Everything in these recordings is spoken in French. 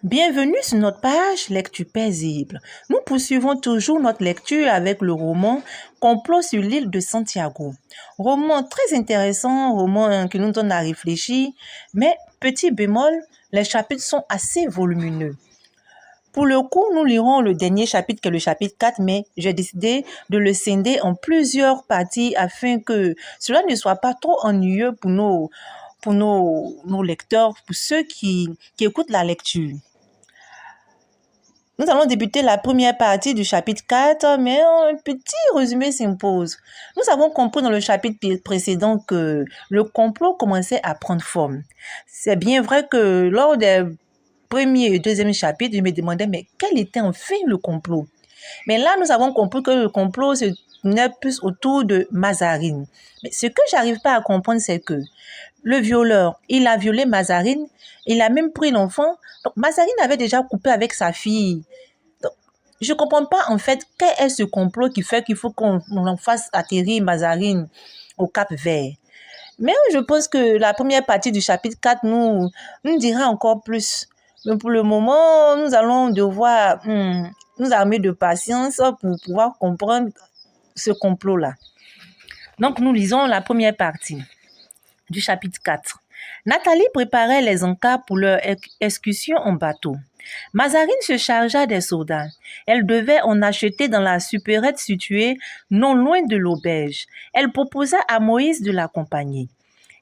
Bienvenue sur notre page Lecture paisible. Nous poursuivons toujours notre lecture avec le roman Complot sur l'île de Santiago. Roman très intéressant, roman qui nous donne à réfléchir, mais petit bémol, les chapitres sont assez volumineux. Pour le coup, nous lirons le dernier chapitre qui est le chapitre 4, mais j'ai décidé de le scinder en plusieurs parties afin que cela ne soit pas trop ennuyeux pour nos lecteurs, pour ceux qui écoutent la lecture. Nous allons débuter la première partie du chapitre 4, mais un petit résumé s'impose. Nous avons compris dans le chapitre précédent que le complot commençait à prendre forme. C'est bien vrai que lors des premier et deuxième chapitre, je me demandais, mais quel était enfin le complot? Mais là, nous avons compris que le complot se tenait plus autour de Mazarine. Mais ce que j'arrive pas à comprendre, c'est que le violeur, il a violé Mazarine, il a même pris l'enfant. Donc, Mazarine avait déjà coupé avec sa fille. Donc, je comprends pas, en fait, quel est ce complot qui fait qu'il faut qu'on fasse atterrir Mazarine au Cap Vert. Mais je pense que la première partie du chapitre 4 nous dira encore plus. Mais pour le moment, nous allons devoir nous armer de patience pour pouvoir comprendre ce complot-là. Donc, nous lisons la première partie du chapitre 4. Nathalie préparait les encas pour leur excursion en bateau. Mazarine se chargea des soldats. Elle devait en acheter dans la supérette située non loin de l'auberge. Elle proposa à Moïse de l'accompagner.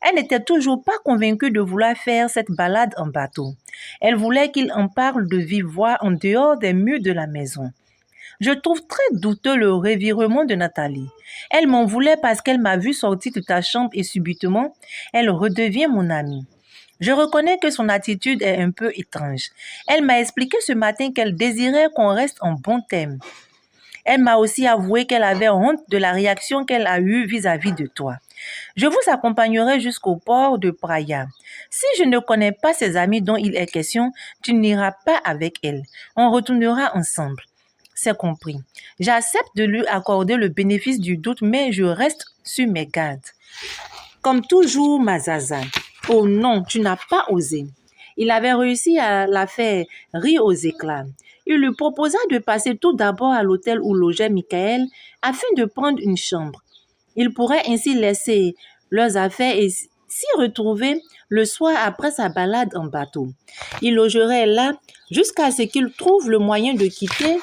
Elle n'était toujours pas convaincue de vouloir faire cette balade en bateau. Elle voulait qu'il en parle de vive voix en dehors des murs de la maison. Je trouve très douteux le revirement de Nathalie. Elle m'en voulait parce qu'elle m'a vu sortir de ta chambre et subitement, elle redevient mon amie. Je reconnais que son attitude est un peu étrange. Elle m'a expliqué ce matin qu'elle désirait qu'on reste en bon terme. Elle m'a aussi avoué qu'elle avait honte de la réaction qu'elle a eue vis-à-vis de toi. Je vous accompagnerai jusqu'au port de Praia. Si je ne connais pas ces amis dont il est question, tu n'iras pas avec elle. On retournera ensemble. C'est compris. J'accepte de lui accorder le bénéfice du doute, mais je reste sur mes gardes. Comme toujours, Mazaza. Oh non, tu n'as pas osé. Il avait réussi à la faire rire aux éclats. Il lui proposa de passer tout d'abord à l'hôtel où logeait Michael afin de prendre une chambre. Ils pourraient ainsi laisser leurs affaires et s'y retrouver le soir après sa balade en bateau. Ils logeraient là jusqu'à ce qu'ils trouvent le moyen de quitter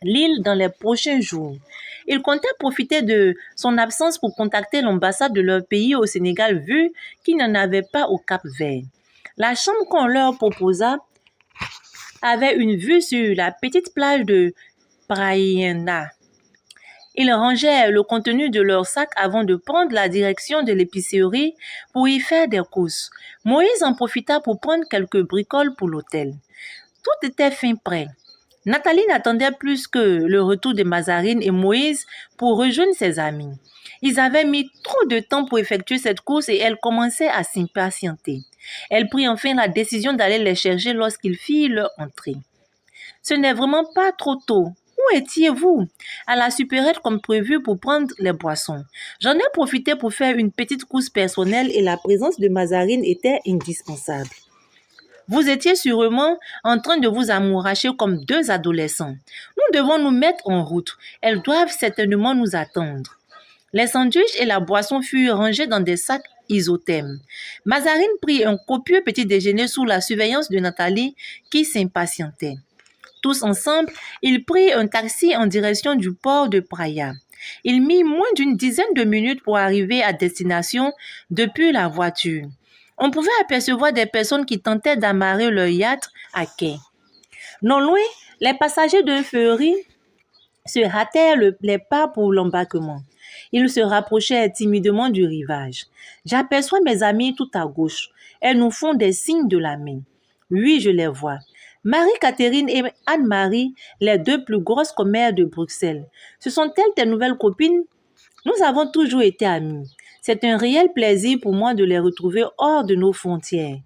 l'île dans les prochains jours. Ils comptaient profiter de son absence pour contacter l'ambassade de leur pays au Sénégal vu qu'ils n'en avaient pas au Cap-Vert. La chambre qu'on leur proposa avait une vue sur la petite plage de Praia. Ils rangeaient le contenu de leur sac avant de prendre la direction de l'épicerie pour y faire des courses. Moïse en profita pour prendre quelques bricoles pour l'hôtel. Tout était fin prêt. Nathalie n'attendait plus que le retour de Mazarine et Moïse pour rejoindre ses amis. Ils avaient mis trop de temps pour effectuer cette course et elle commençait à s'impatienter. Elle prit enfin la décision d'aller les chercher lorsqu'ils firent leur entrée. Ce n'est vraiment pas trop tôt. Où étiez-vous? À la supérette comme prévu pour prendre les boissons. J'en ai profité pour faire une petite course personnelle et la présence de Mazarine était indispensable. Vous étiez sûrement en train de vous amouracher comme deux adolescents. Nous devons nous mettre en route. Elles doivent certainement nous attendre. Les sandwichs et la boisson furent rangés dans des sacs isothermes. Mazarine prit un copieux petit déjeuner sous la surveillance de Nathalie qui s'impatientait. Tous ensemble, ils prirent un taxi en direction du port de Praia. Il mit moins d'une dizaine de minutes pour arriver à destination depuis la voiture. On pouvait apercevoir des personnes qui tentaient d'amarrer leur yacht à quai. Non loin, les passagers d'un ferry se hâtèrent les pas pour l'embarquement. Ils se rapprochèrent timidement du rivage. J'aperçois mes amies tout à gauche. Elles nous font des signes de la main. Oui, je les vois. Marie-Catherine et Anne-Marie, les deux plus grosses commères de Bruxelles. Ce sont-elles tes nouvelles copines? Nous avons toujours été amies. C'est un réel plaisir pour moi de les retrouver hors de nos frontières.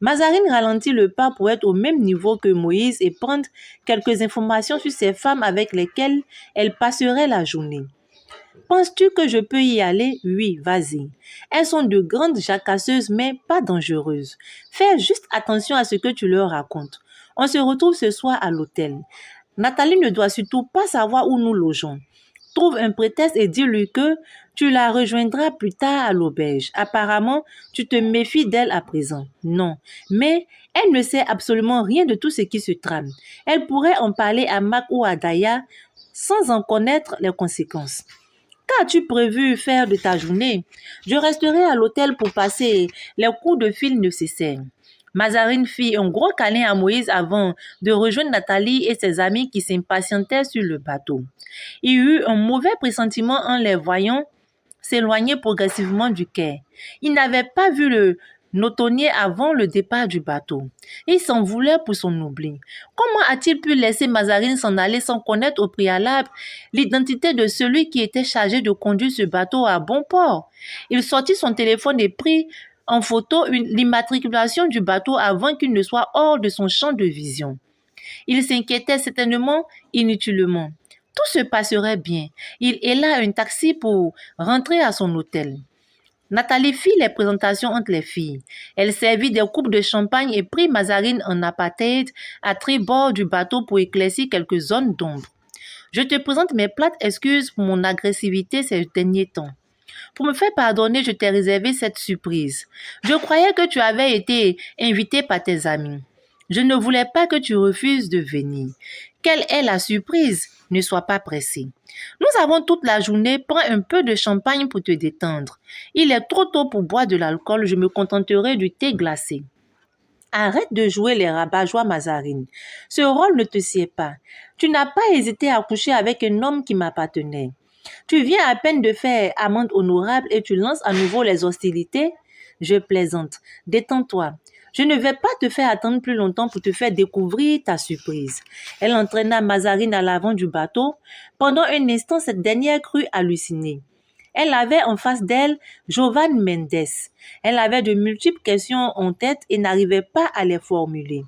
Mazarine ralentit le pas pour être au même niveau que Moïse et prendre quelques informations sur ces femmes avec lesquelles elle passerait la journée. Penses-tu que je peux y aller? Oui, vas-y. Elles sont de grandes jacasseuses, mais pas dangereuses. Fais juste attention à ce que tu leur racontes. On se retrouve ce soir à l'hôtel. Nathalie ne doit surtout pas savoir où nous logeons. Trouve un prétexte et dis-lui que tu la rejoindras plus tard à l'auberge. Apparemment, tu te méfies d'elle à présent. Non, mais elle ne sait absolument rien de tout ce qui se trame. Elle pourrait en parler à Mac ou à Daya sans en connaître les conséquences. Qu'as-tu prévu faire de ta journée? Je resterai à l'hôtel pour passer les coups de fil nécessaires. Mazarine fit un gros câlin à Moïse avant de rejoindre Nathalie et ses amis qui s'impatientaient sur le bateau. Il eut un mauvais pressentiment en les voyant s'éloigner progressivement du quai. Il n'avait pas vu le notonnier avant le départ du bateau. Il s'en voulait pour son oubli. Comment a-t-il pu laisser Mazarine s'en aller sans connaître au préalable l'identité de celui qui était chargé de conduire ce bateau à bon port? Il sortit son téléphone et prit en photo l'immatriculation du bateau avant qu'il ne soit hors de son champ de vision. Il s'inquiétait certainement inutilement. Tout se passerait bien. Il héla un taxi pour rentrer à son hôtel. Nathalie fit les présentations entre les filles. Elle servit des coupes de champagne et prit Mazarine en apartheid à tribord du bateau pour éclaircir quelques zones d'ombre. Je te présente mes plates excuses pour mon agressivité ces derniers temps. Pour me faire pardonner, je t'ai réservé cette surprise. Je croyais que tu avais été invité par tes amis. Je ne voulais pas que tu refuses de venir. Quelle est la surprise? Ne sois pas pressé. Nous avons toute la journée, prends un peu de champagne pour te détendre. Il est trop tôt pour boire de l'alcool, je me contenterai du thé glacé. Arrête de jouer les rabat-joie, Mazarine. Ce rôle ne te sied pas. Tu n'as pas hésité à coucher avec un homme qui m'appartenait. Tu viens à peine de faire amende honorable et tu lances à nouveau les hostilités? Je plaisante. Détends-toi. Je ne vais pas te faire attendre plus longtemps pour te faire découvrir ta surprise. Elle entraîna Mazarine à l'avant du bateau. Pendant un instant, cette dernière crut halluciner. Elle avait en face d'elle Jovan Mendes. Elle avait de multiples questions en tête et n'arrivait pas à les formuler.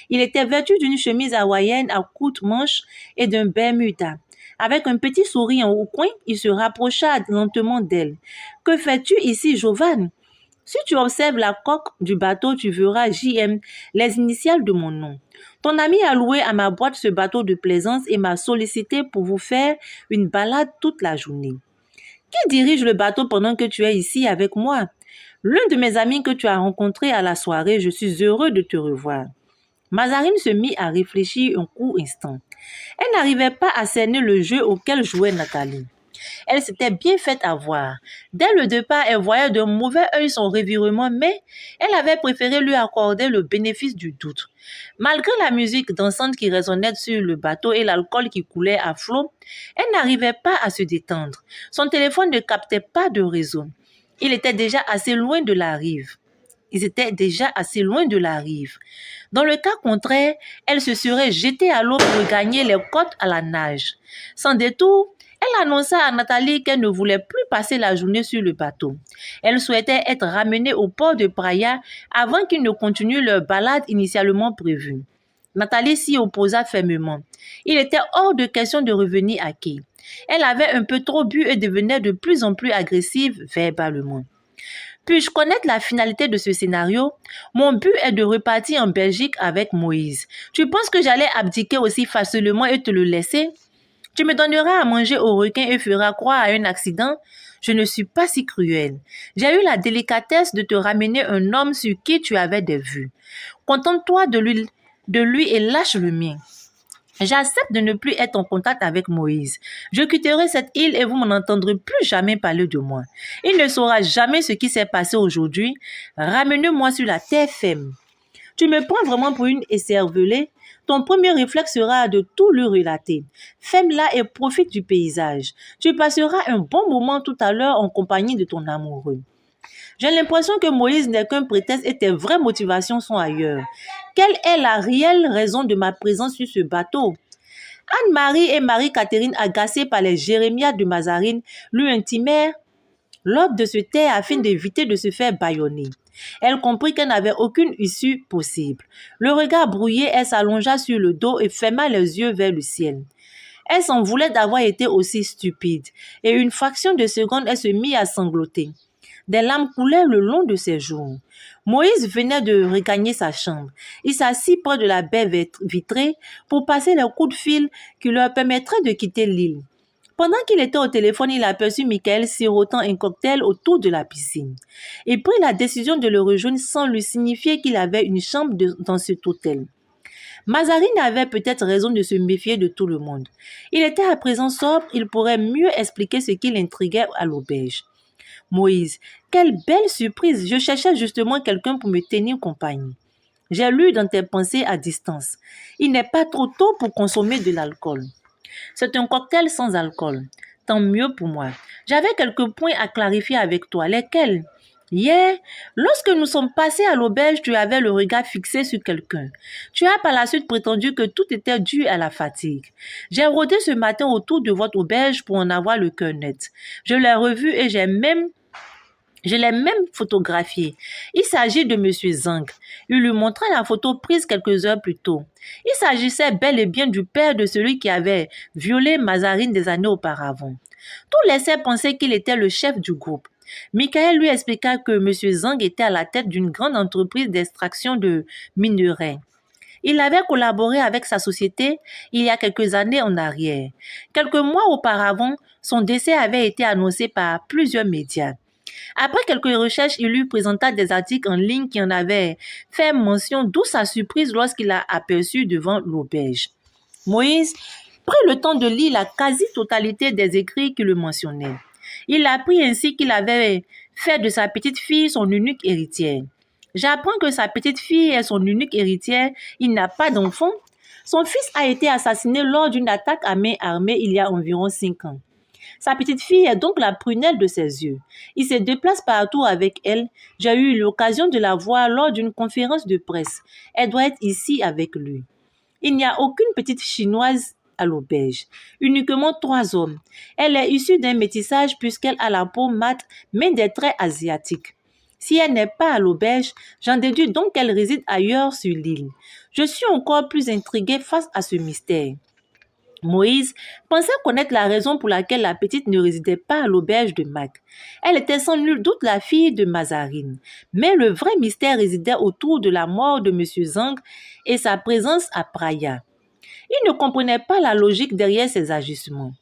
Il était vêtu d'une chemise hawaïenne à courtes manches et d'un bermuda. Avec un petit sourire au coin, il se rapprocha lentement d'elle. « Que fais-tu ici, Jovan? Si tu observes la coque du bateau, tu verras JM, les initiales de mon nom. Ton ami a loué à ma boîte ce bateau de plaisance et m'a sollicité pour vous faire une balade toute la journée. Qui dirige le bateau pendant que tu es ici avec moi? L'un de mes amis que tu as rencontré à la soirée, je suis heureux de te revoir. » Mazarine se mit à réfléchir un court instant. Elle n'arrivait pas à cerner le jeu auquel jouait Nathalie. Elle s'était bien faite avoir. Dès le départ, elle voyait d'un mauvais œil son revirement, mais elle avait préféré lui accorder le bénéfice du doute. Malgré la musique dansante qui résonnait sur le bateau et l'alcool qui coulait à flot, elle n'arrivait pas à se détendre. Son téléphone ne captait pas de réseau. Il était déjà assez loin de la rive. Ils étaient déjà assez loin de la rive. Dans le cas contraire, elle se serait jetée à l'eau pour gagner les côtes à la nage. Sans détour, elle annonça à Nathalie qu'elle ne voulait plus passer la journée sur le bateau. Elle souhaitait être ramenée au port de Praia avant qu'ils ne continuent leur balade initialement prévue. Nathalie s'y opposa fermement. Il était hors de question de revenir à quai. Elle avait un peu trop bu et devenait de plus en plus agressive verbalement. Puis-je connaître la finalité de ce scénario? Mon but est de repartir en Belgique avec Moïse. Tu penses que j'allais abdiquer aussi facilement et te le laisser? Tu me donneras à manger au requin et feras croire à un accident? Je ne suis pas si cruelle. J'ai eu la délicatesse de te ramener un homme sur qui tu avais des vues. Contente-toi de lui et lâche le mien. J'accepte de ne plus être en contact avec Moïse. Je quitterai cette île et vous m'en entendrez plus jamais parler de moi. Il ne saura jamais ce qui s'est passé aujourd'hui. Ramène-moi sur la terre ferme. Tu me prends vraiment pour une écervelée? Ton premier réflexe sera de tout lui relater. Ferme-la et profite du paysage. Tu passeras un bon moment tout à l'heure en compagnie de ton amoureux. J'ai l'impression que Moïse n'est qu'un prétexte et tes vraies motivations sont ailleurs. Quelle est la réelle raison de ma présence sur ce bateau? Anne-Marie et Marie-Catherine, agacées par les jérémiades de Mazarine, lui intimèrent l'ordre de se taire afin d'éviter de se faire bâillonner. Elle comprit qu'elle n'avait aucune issue possible. Le regard brouillé, elle s'allongea sur le dos et ferma les yeux vers le ciel. Elle s'en voulait d'avoir été aussi stupide, et une fraction de seconde, elle se mit à sangloter. Des larmes coulaient le long de ses joues. Moïse venait de regagner sa chambre. Il s'assit près de la baie vitrée pour passer les coups de fil qui leur permettraient de quitter l'île. Pendant qu'il était au téléphone, il aperçut Michael sirotant un cocktail autour de la piscine. Il prit la décision de le rejoindre sans lui signifier qu'il avait une chambre dans cet hôtel. Mazarine avait peut-être raison de se méfier de tout le monde. Il était à présent sobre, il pourrait mieux expliquer ce qui l'intriguait à l'auberge. Moïse, quelle belle surprise! Je cherchais justement quelqu'un pour me tenir compagnie. J'ai lu dans tes pensées à distance. Il n'est pas trop tôt pour consommer de l'alcool. C'est un cocktail sans alcool. Tant mieux pour moi. J'avais quelques points à clarifier avec toi. Lesquels? Hier, lorsque nous sommes passés à l'auberge, tu avais le regard fixé sur quelqu'un. Tu as par la suite prétendu que tout était dû à la fatigue. J'ai rôdé ce matin autour de votre auberge pour en avoir le cœur net. Je l'ai revu et je l'ai même photographié. Il s'agit de M. Zhang. Il lui montra la photo prise quelques heures plus tôt. Il s'agissait bel et bien du père de celui qui avait violé Mazarine des années auparavant. Tout laissait penser qu'il était le chef du groupe. Michael lui expliqua que M. Zhang était à la tête d'une grande entreprise d'extraction de minerais. Il avait collaboré avec sa société il y a quelques années en arrière. Quelques mois auparavant, son décès avait été annoncé par plusieurs médias. Après quelques recherches, il lui présenta des articles en ligne qui en avaient fait mention, d'où sa surprise lorsqu'il l'a aperçu devant l'auberge. Moïse prit le temps de lire la quasi-totalité des écrits qui le mentionnaient. Il apprit ainsi qu'il avait fait de sa petite fille son unique héritière. J'apprends que sa petite fille est son unique héritière. Il n'a pas d'enfant. Son fils a été assassiné lors d'une attaque à main armée il y a environ 5 ans. Sa petite fille est donc la prunelle de ses yeux. Il se déplace partout avec elle. J'ai eu l'occasion de la voir lors d'une conférence de presse. Elle doit être ici avec lui. Il n'y a aucune petite chinoise à l'auberge, uniquement 3 hommes. Elle est issue d'un métissage puisqu'elle a la peau mate mais des traits asiatiques. Si elle n'est pas à l'auberge, j'en déduis donc qu'elle réside ailleurs sur l'île. Je suis encore plus intriguée face à ce mystère. Moïse pensait connaître la raison pour laquelle la petite ne résidait pas à l'auberge de Mac. Elle était sans nul doute la fille de Mazarine. Mais le vrai mystère résidait autour de la mort de M. Zhang et sa présence à Praia. Il ne comprenait pas la logique derrière ces agissements.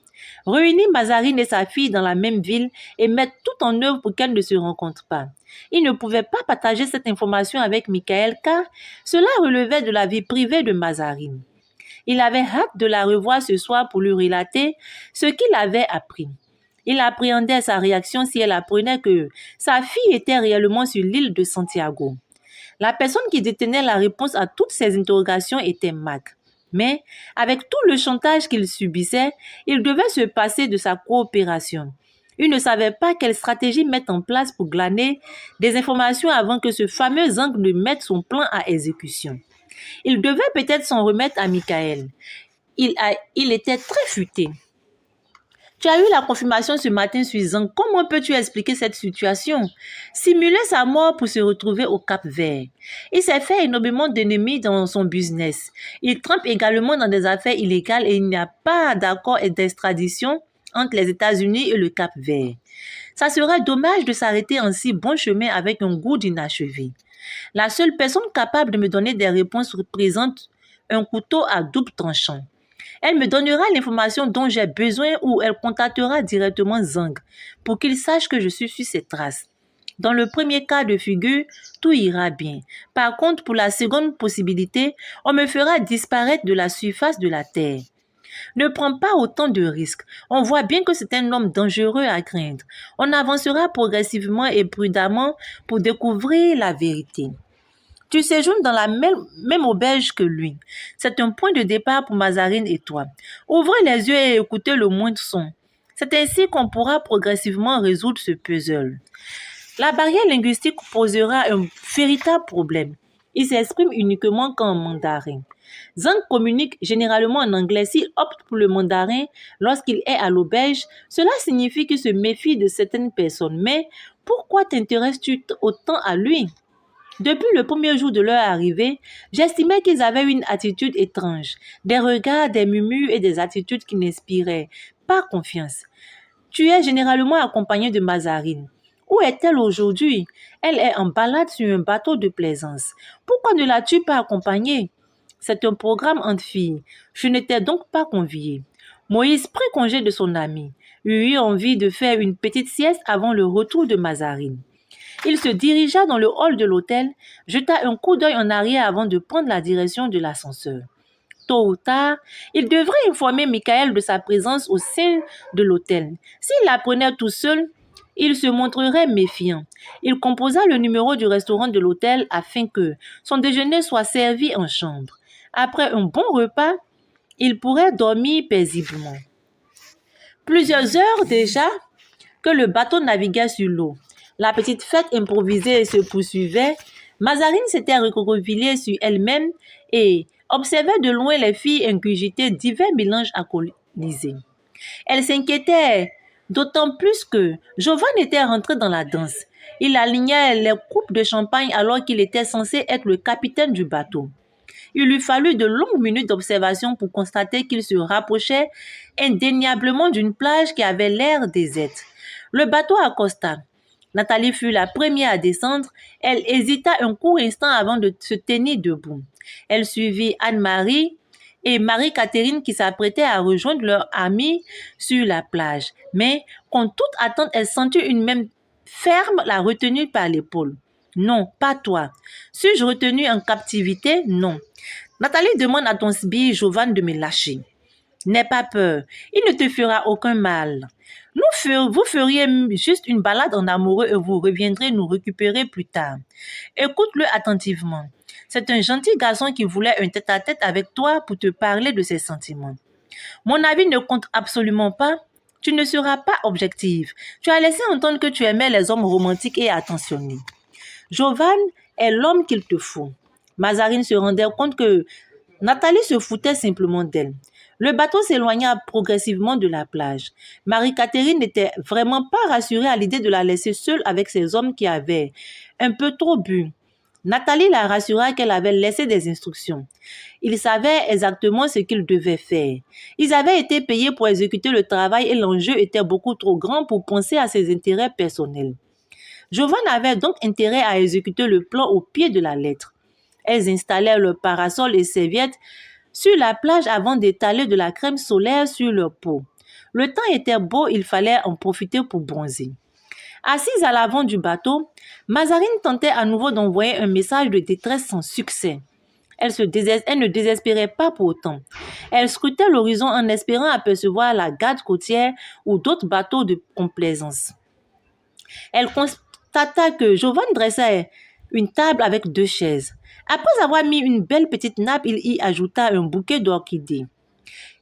Réunir Mazarine et sa fille dans la même ville et mettre tout en œuvre pour qu'elles ne se rencontrent pas. Il ne pouvait pas partager cette information avec Michael car cela relevait de la vie privée de Mazarine. Il avait hâte de la revoir ce soir pour lui relater ce qu'il avait appris. Il appréhendait sa réaction si elle apprenait que sa fille était réellement sur l'île de Santiago. La personne qui détenait la réponse à toutes ces interrogations était Mac. Mais, avec tout le chantage qu'il subissait, il devait se passer de sa coopération. Il ne savait pas quelle stratégie mettre en place pour glaner des informations avant que ce fameux Zhang ne mette son plan à exécution. Il devait peut-être s'en remettre à Michael. Il était très futé. Tu as eu la confirmation ce matin sur Zhang. Comment peux-tu expliquer cette situation? Simuler sa mort pour se retrouver au Cap-Vert. Il s'est fait énormément d'ennemis dans son business. Il trempe également dans des affaires illégales et il n'y a pas d'accord d'extradition entre les États-Unis et le Cap-Vert. Ça serait dommage de s'arrêter en si bon chemin avec un goût d'inachevé. La seule personne capable de me donner des réponses représente un couteau à double tranchant. Elle me donnera l'information dont j'ai besoin ou elle contactera directement Zhang pour qu'il sache que je suis sur ses traces. Dans le premier cas de figure, tout ira bien. Par contre, pour la seconde possibilité, on me fera disparaître de la surface de la Terre. Ne prends pas autant de risques. On voit bien que c'est un homme dangereux à craindre. On avancera progressivement et prudemment pour découvrir la vérité. Tu séjournes dans la même auberge que lui. C'est un point de départ pour Mazarine et toi. Ouvrez les yeux et écoutez le moindre son. C'est ainsi qu'on pourra progressivement résoudre ce puzzle. La barrière linguistique posera un véritable problème. Il s'exprime uniquement qu'en mandarin. Zhang communique généralement en anglais. S'il opte pour le mandarin lorsqu'il est à l'auberge, cela signifie qu'il se méfie de certaines personnes. Mais pourquoi t'intéresses-tu autant à lui? Depuis le premier jour de leur arrivée, j'estimais qu'ils avaient une attitude étrange, des regards, des murmures et des attitudes qui n'inspiraient pas confiance. Tu es généralement accompagné de Mazarine. Où est-elle aujourd'hui? Elle est en balade sur un bateau de plaisance. Pourquoi ne l'as-tu pas accompagnée? C'est un programme entre filles. Je n'étais donc pas conviée. Moïse prit congé de son ami. Il eut envie de faire une petite sieste avant le retour de Mazarine. Il se dirigea dans le hall de l'hôtel, jeta un coup d'œil en arrière avant de prendre la direction de l'ascenseur. Tôt ou tard, il devrait informer Michael de sa présence au sein de l'hôtel. S'il l'apprenait tout seul, il se montrerait méfiant. Il composa le numéro du restaurant de l'hôtel afin que son déjeuner soit servi en chambre. Après un bon repas, il pourrait dormir paisiblement. Plusieurs heures déjà que le bateau naviguait sur l'eau. La petite fête improvisée se poursuivait. Mazarine s'était recroquevillée sur elle-même et observait de loin les filles ingurgiter divers mélanges alcoolisés. Elle s'inquiétait d'autant plus que Jovan était rentré dans la danse. Il alignait les coupes de champagne alors qu'il était censé être le capitaine du bateau. Il lui fallut de longues minutes d'observation pour constater qu'il se rapprochait indéniablement d'une plage qui avait l'air déserte. Le bateau accosta. Nathalie fut la première à descendre. Elle hésita un court instant avant de se tenir debout. Elle suivit Anne-Marie et Marie-Catherine qui s'apprêtaient à rejoindre leur amie sur la plage. Mais, contre toute attente, elle sentit une main ferme la retenue par l'épaule. « Non, pas toi. Suis-je retenue en captivité? Non. Nathalie demande à ton sbire Jovan de me lâcher. N'aie pas peur, il ne te fera aucun mal. Vous feriez juste une balade en amoureux et vous reviendrez nous récupérer plus tard. Écoute-le attentivement. C'est un gentil garçon qui voulait un tête-à-tête avec toi pour te parler de ses sentiments. Mon avis ne compte absolument pas. Tu ne seras pas objective. Tu as laissé entendre que tu aimais les hommes romantiques et attentionnés. Jovan est l'homme qu'il te faut. » Mazarine se rendait compte que Nathalie se foutait simplement d'elle. Le bateau s'éloigna progressivement de la plage. Marie-Catherine n'était vraiment pas rassurée à l'idée de la laisser seule avec ces hommes qui avaient un peu trop bu. Nathalie la rassura qu'elle avait laissé des instructions. Ils savaient exactement ce qu'ils devaient faire. Ils avaient été payés pour exécuter le travail et l'enjeu était beaucoup trop grand pour penser à ses intérêts personnels. Jovan avait donc intérêt à exécuter le plan au pied de la lettre. Elles installèrent leurs parasols et serviettes sur la plage avant d'étaler de la crème solaire sur leur peau. Le temps était beau, il fallait en profiter pour bronzer. Assise à l'avant du bateau, Mazarine tentait à nouveau d'envoyer un message de détresse sans succès. Elle ne désespérait pas pour autant. Elle scrutait l'horizon en espérant apercevoir la garde côtière ou d'autres bateaux de complaisance. Elle constata que Jovan dressait une table avec 2 chaises. Après avoir mis une belle petite nappe, il y ajouta un bouquet d'orchidées.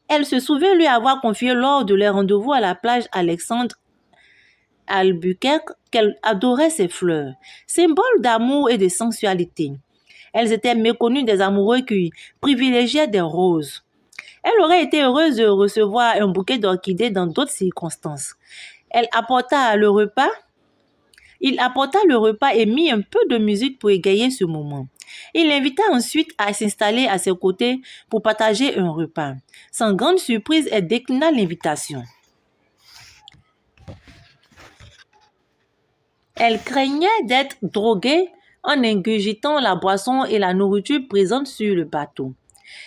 Elle se souvint lui avoir confié lors de leur rendez-vous à la plage Alexandre Albuquerque qu'elle adorait ces fleurs, symbole d'amour et de sensualité. Elles étaient méconnues des amoureux qui privilégiaient des roses. Elle aurait été heureuse de recevoir un bouquet d'orchidées dans d'autres circonstances. Il apporta le repas et mit un peu de musique pour égayer ce moment. Il l'invita ensuite à s'installer à ses côtés pour partager un repas. Sans grande surprise, elle déclina l'invitation. Elle craignait d'être droguée en ingurgitant la boisson et la nourriture présente sur le bateau.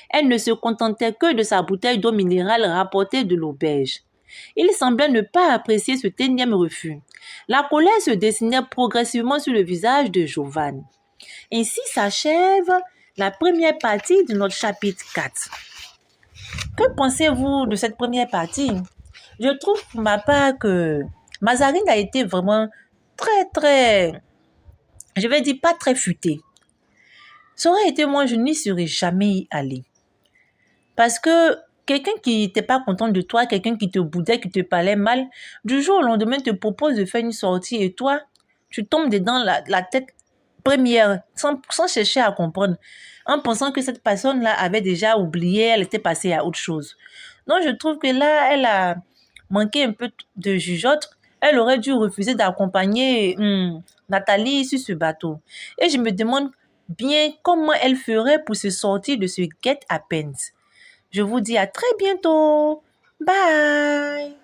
Elle ne se contentait que de sa bouteille d'eau minérale rapportée de l'auberge. Il semblait ne pas apprécier ce énième refus. La colère se dessinait progressivement sur le visage de Jovan. Ainsi s'achève la première partie de notre chapitre 4. Que pensez-vous de cette première partie? Je trouve pour ma part que Mazarine a été vraiment très, je vais dire pas très futée. Ça aurait été moi, je n'y serais jamais y allée. Parce que quelqu'un qui n'était pas content de toi, quelqu'un qui te boudait, qui te parlait mal, du jour au lendemain te propose de faire une sortie et toi, tu tombes dedans la tête première, sans chercher à comprendre, en pensant que cette personne-là avait déjà oublié, elle était passée à autre chose. Donc, je trouve que là, elle a manqué un peu de jugeote. Elle aurait dû refuser d'accompagner Nathalie sur ce bateau. Et je me demande bien comment elle ferait pour se sortir de ce guet-apens. Je vous dis à très bientôt. Bye!